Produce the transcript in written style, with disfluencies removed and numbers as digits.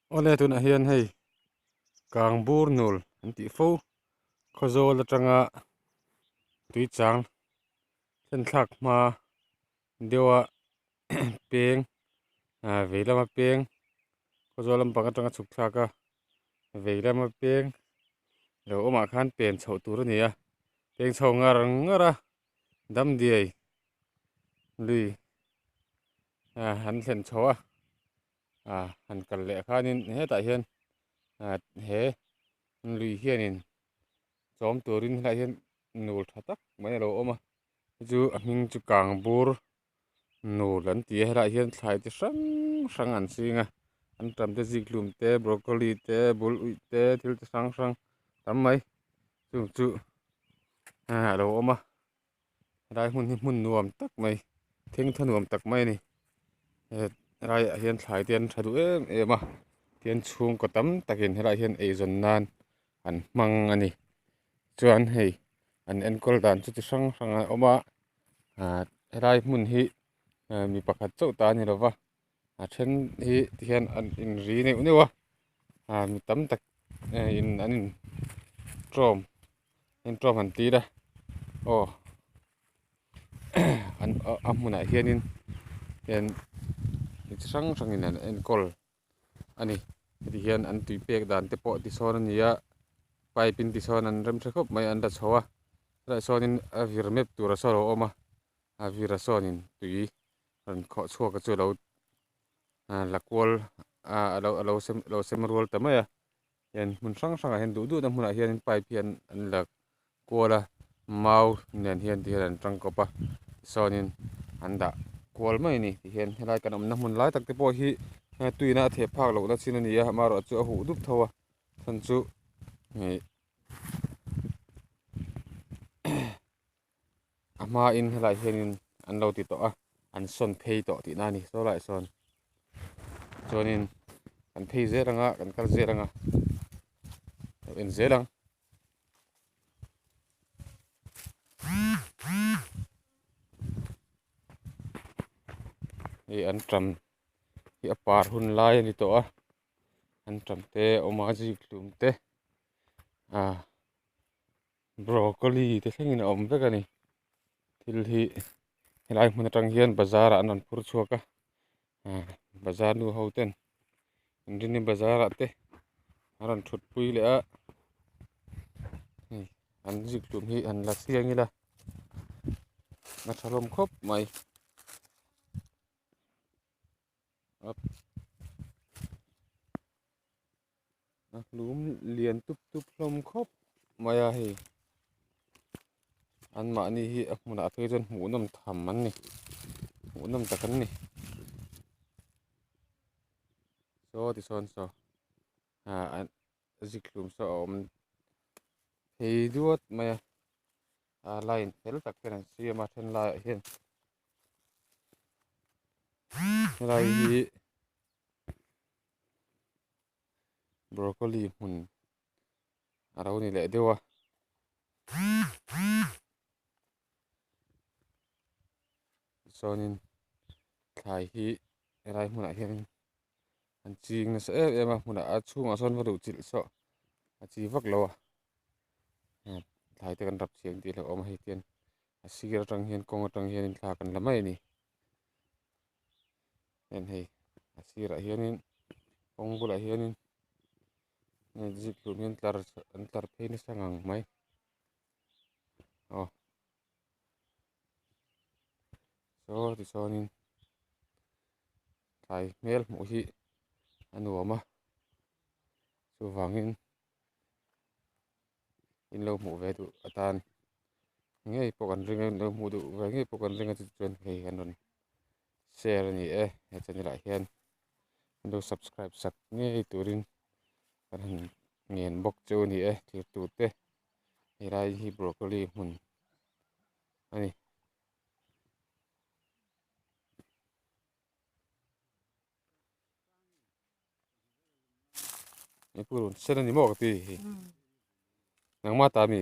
Ole tun a hian hei Kangbur nul anti fo khozol atanga tui chang thlen thlak hma dewa peng veilama peng khozol lampang atanga chuk thlaka veilama peng lo oma khan pen chho tur ani a peng chho ngar ngara dam diai lui han thlen chho han kal le khanin hetah hian he lui hianin chawm turin helai hian nul tha tak mai lo awma chu a hming chu Kangbur nul an ti a helai hian thlai chi hrang hrang an singa an tam te ziklum te broccoli te bul ui te thil chi hrang hrang tam mai chu a lo awma helai hmun hi hmun nuam tak mai thing tha nuam tak mai ni helai ah hian thlai te an tha du em em a tian chhung ko tam takin helai hian eizon nan an hmang ani chuan hei an enkol dan chu chi hrang hrang a awma helai hmun hi mi pakhat chauh ta ani lova then hi hian an in ri neuh neuh a mi tam tak an in tawm an tira an a hmunah hianin hian mi chi hrang hrangin an enkol ani heti hian an tui pek dan te pawh ti sawn ani a pipe in ti sawn an rem thla khawp mai an da chho a helai sawnin a vir mep tura saw lo awma a vira sawnin tui an khawh chhuak a chu lo la kual lo sem rual ta mai a hian hmun hrang hrangah hian duh duh na hmunah hian pipe hian an la kual a mau nen hian ti hian an tangkawp a sawnin an dah kual mai ni ti hian helai kan awmna hmun lai tak te pawh hi tuina a thep phak lo na chin ani a amarawh chu a huh dup tho a chuan chu a hma in helai hianin an lo ti tawh a an sawn phei tawh tih na ni saw lai sawn chuanin kan phei zeranga kan kal zeranga lo en zelang hi an tram hi a par hun lai ani tawh a an tram te awma ziklum te broccoli te thlengin a awm vek ani thil hi helai hmun atang hian bazar ah an phur chhuak a bazar nu ho ten in rin in bazar ah te an ran thut pui leh a an ziklum hi an la siang ila na thalawm khawp mai a hlum lian tup tup hlawm khawp mai a hei an mah ni hi a hmunah phei chuan hmuh nawm tham an ni hmuh nawm tak an ni saw ti sawn saw an ziklum saw a awm phei duat mai a line fel tak ten an siam a then lai ah hian helai hi broccoli hmun a ro ni leh deuh a sawnin thlai hi helai hmunah hian an ching nasa em em a hmunah a chhungah sawn va duh chilh saw a chi vak lo a thlai te kan rap chiang tih hlo awm a hei tian a sir atang hian kawng atang hian in thla kan la mai ni hei a sirah hianin kawng bulah hianin ziklum hian an tlar phei nasa ngang mai saw ti sawnin thlai hmel hmuh hi a nuam a chu wangin in lo hmuh ve duh atan ngei pawh kan ringa lo hmuh duh ve ngei pawh kan ringa chu chuan hei an rawn share ani he channel ah hian do subscribe sak ngei turin kan han ngen bawk chu ni thlir tu te helai hi broccoli hmun ani ni purun sen ani mawk ti nangma ta mi